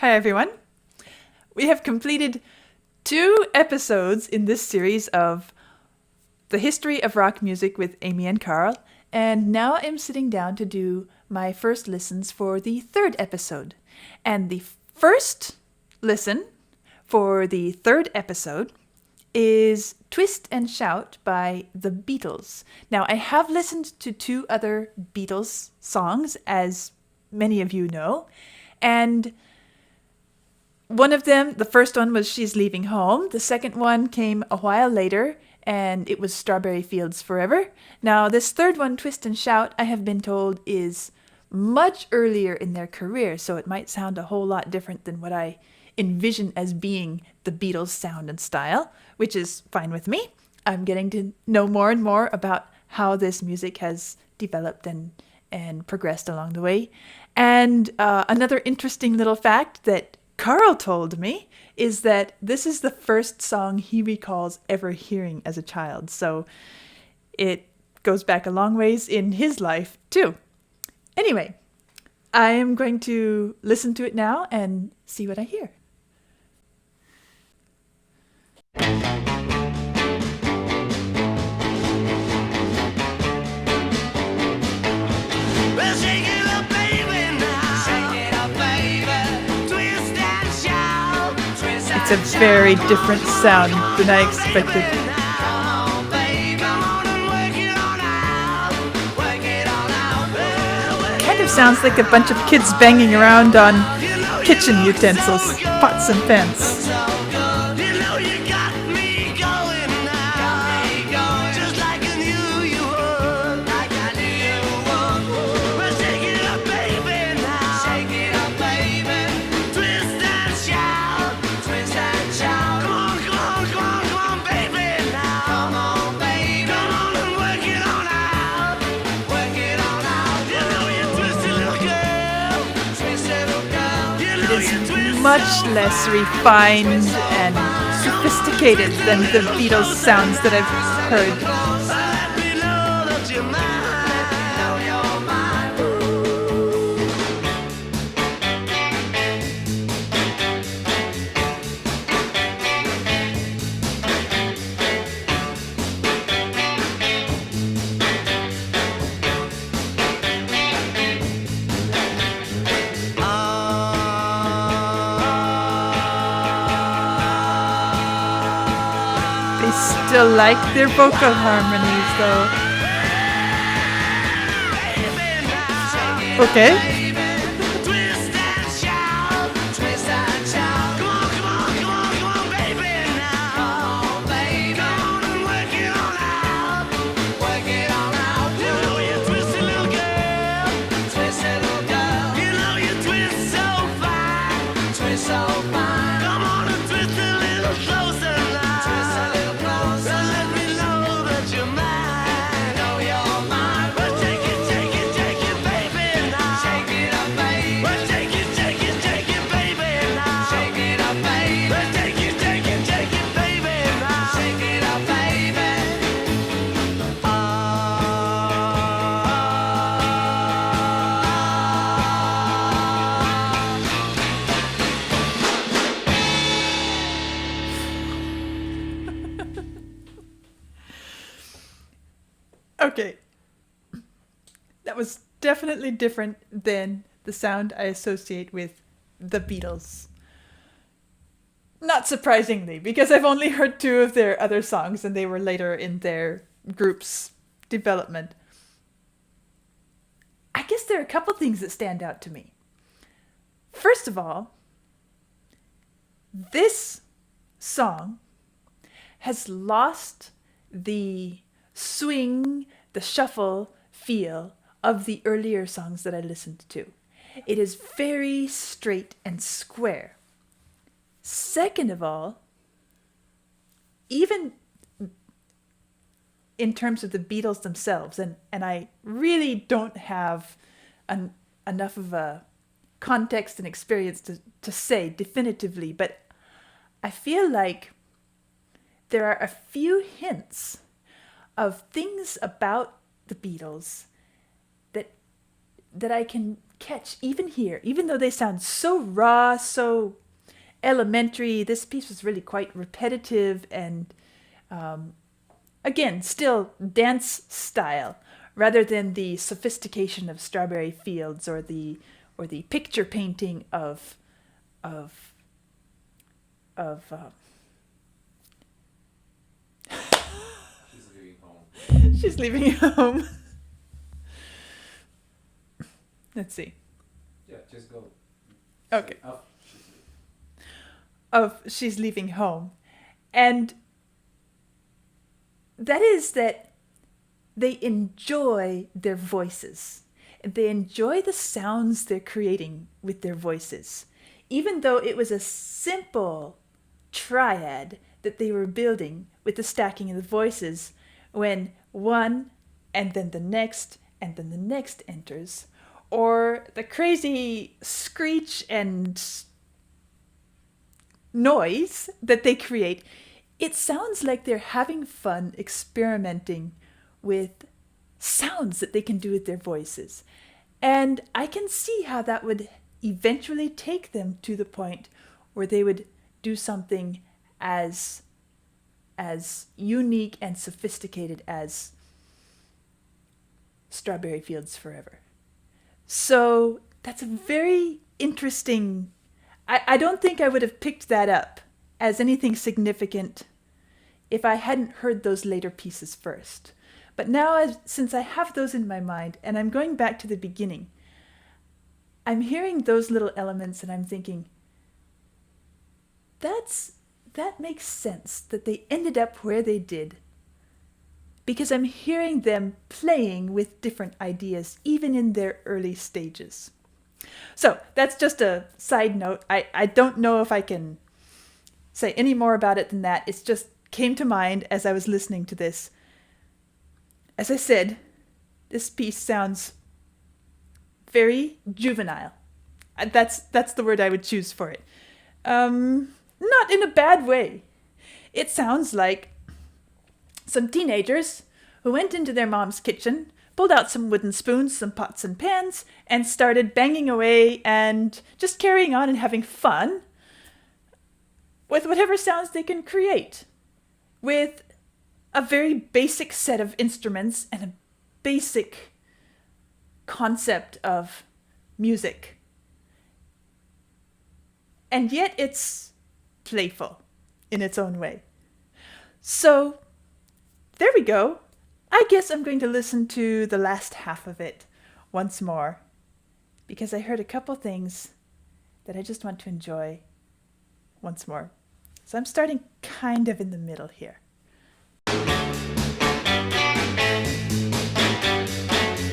Hi, everyone. We have completed 2 episodes in this series of the history of rock music with Amy and Carl, and now I'm sitting down to do my first listens for the 3rd episode. And the first listen for the 3rd episode is Twist and Shout by the Beatles. Now, I have listened to 2 other Beatles songs, as many of you know, and one of them, the first one was She's Leaving Home. The second one came a while later, and it was Strawberry Fields Forever. Now, this third one, Twist and Shout, I have been told is much earlier in their career, so it might sound a whole lot different than what I envision as being the Beatles' sound and style, which is fine with me. I'm getting to know more and more about how this music has developed and progressed along the way. And another interesting little fact that Carl told me is that this is the first song he recalls ever hearing as a child. So it goes back a long ways in his life, too. Anyway, I am going to listen to it now and see what I hear. It's a very different sound than I expected. Kind of sounds like a bunch of kids banging around on kitchen utensils, pots and pans. Much less refined and sophisticated than the Beatles sounds that I've heard. Still like their vocal harmonies, though. Okay. Okay. That was definitely different than the sound I associate with the Beatles. Not surprisingly, because I've only heard 2 of their other songs and they were later in their group's development. I guess there are a couple things that stand out to me. First of all, this song has lost the swing, the shuffle feel of the earlier songs that I listened to. It is very straight and square. Second of all, even in terms of the Beatles themselves, and I really don't have enough of a context and experience to say definitively, but I feel like there are a few hints of things about the Beatles that I can catch even here, even though they sound so raw, so elementary. This piece was really quite repetitive and, again, still dance style rather than the sophistication of Strawberry Fields or the picture painting of She's leaving home. She's leaving home. Let's see. Yeah, just go. Okay. Oh, Of she's leaving home. And that is that they enjoy their voices. They enjoy the sounds they're creating with their voices. Even though it was a simple triad that they were building with the stacking of the voices, when one and then the next and then the next enters, or the crazy screech and noise that they create, it sounds like they're having fun experimenting with sounds that they can do with their voices. And I can see how that would eventually take them to the point where they would do something as unique and sophisticated as Strawberry Fields Forever. So that's a very interesting... I don't think I would have picked that up as anything significant if I hadn't heard those later pieces first. But now, since I have those in my mind, and I'm going back to the beginning, I'm hearing those little elements and I'm thinking, that makes sense that they ended up where they did, because I'm hearing them playing with different ideas, even in their early stages. So that's just a side note. I don't know if I can say any more about it than that. It just came to mind as I was listening to this. As I said, this piece sounds very juvenile. That's the word I would choose for it. Not in a bad way. It sounds like some teenagers who went into their mom's kitchen, pulled out some wooden spoons, some pots and pans, and started banging away and just carrying on and having fun with whatever sounds they can create, with a very basic set of instruments and a basic concept of music. And yet it's playful in its own way. So there we go. I guess I'm going to listen to the last half of it once more, because I heard a couple things that I just want to enjoy once more. So I'm starting kind of in the middle here.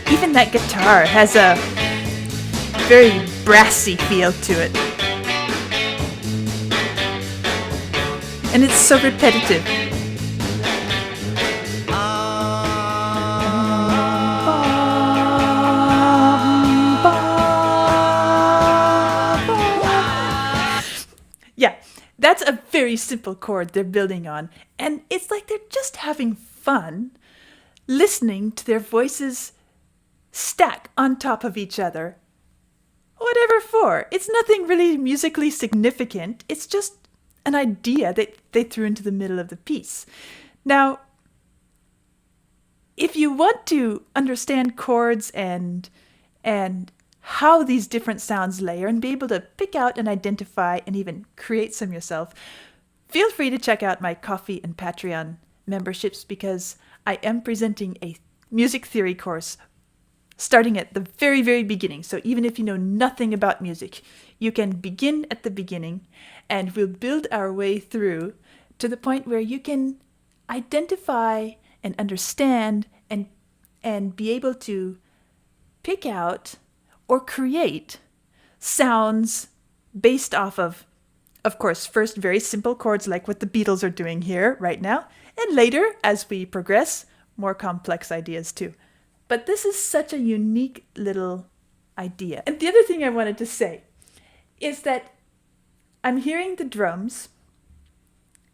Even that guitar has a very brassy feel to it. And it's so repetitive. Yeah, that's a very simple chord they're building on. And it's like they're just having fun listening to their voices stack on top of each other. Whatever for. It's nothing really musically significant. It's just an idea that they threw into the middle of the piece. Now, if you want to understand chords and how these different sounds layer and be able to pick out and identify and even create some yourself, feel free to check out my Ko-fi and Patreon memberships, because I am presenting a music theory course starting at the very, very beginning. So even if you know nothing about music, you can begin at the beginning and we'll build our way through to the point where you can identify and understand and be able to pick out or create sounds based off of course, first very simple chords like what the Beatles are doing here right now, and later, as we progress, more complex ideas too. But this is such a unique little idea. And the other thing I wanted to say is that I'm hearing the drums,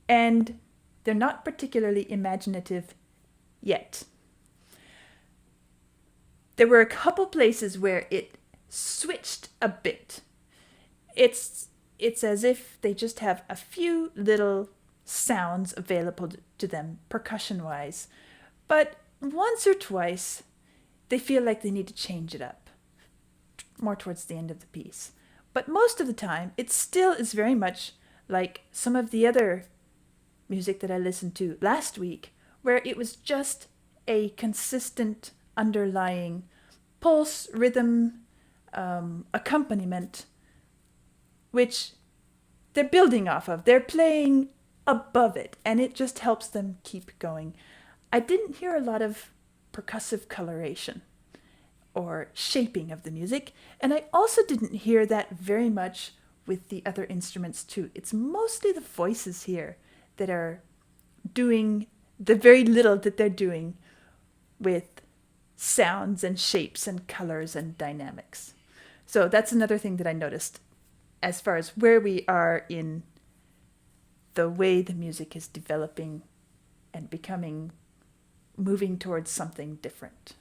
and they're not particularly imaginative yet. There were a couple places where it switched a bit. It's as if they just have a few little sounds available to them percussion-wise, but once or twice they feel like they need to change it up, more towards the end of the piece. But most of the time, it still is very much like some of the other music that I listened to last week, where it was just a consistent underlying pulse, rhythm, accompaniment, which they're building off of. They're playing above it, and it just helps them keep going. I didn't hear a lot of percussive coloration or shaping of the music, and I also didn't hear that very much with the other instruments too. It's mostly the voices here that are doing the very little that they're doing with sounds and shapes and colors and dynamics. So that's another thing that I noticed as far as where we are in the way the music is developing and moving towards something different.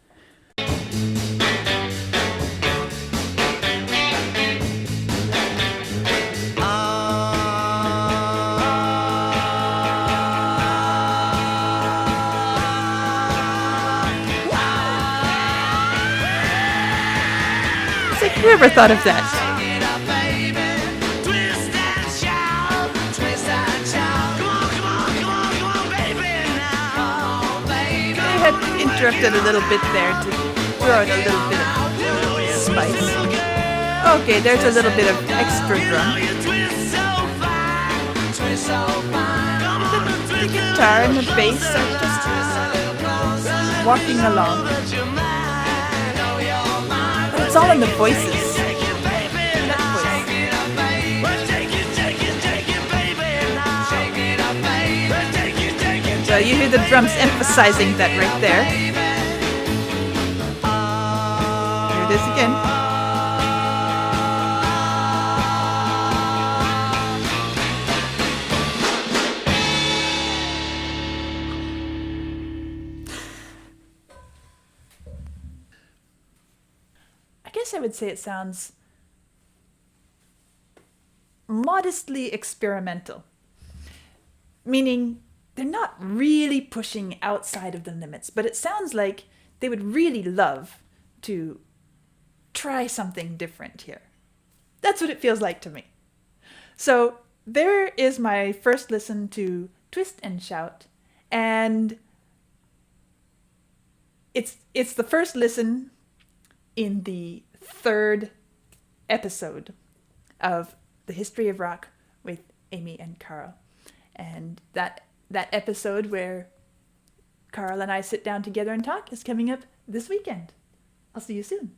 It's like, whoever thought of that? Interrupted a little bit there to throw in a little bit of spice. Okay, there's a little bit of extra drum. The guitar and the bass are just walking along. But it's all in the voices. So you hear the drums emphasizing that right there. Here it is again. I guess I would say it sounds modestly experimental, meaning they're not really pushing outside of the limits, but it sounds like they would really love to try something different here. That's what it feels like to me. So there is my first listen to Twist and Shout, and it's the first listen in the third episode of The History of Rock with Amy and Carl. And that episode where Carl and I sit down together and talk is coming up this weekend. I'll see you soon.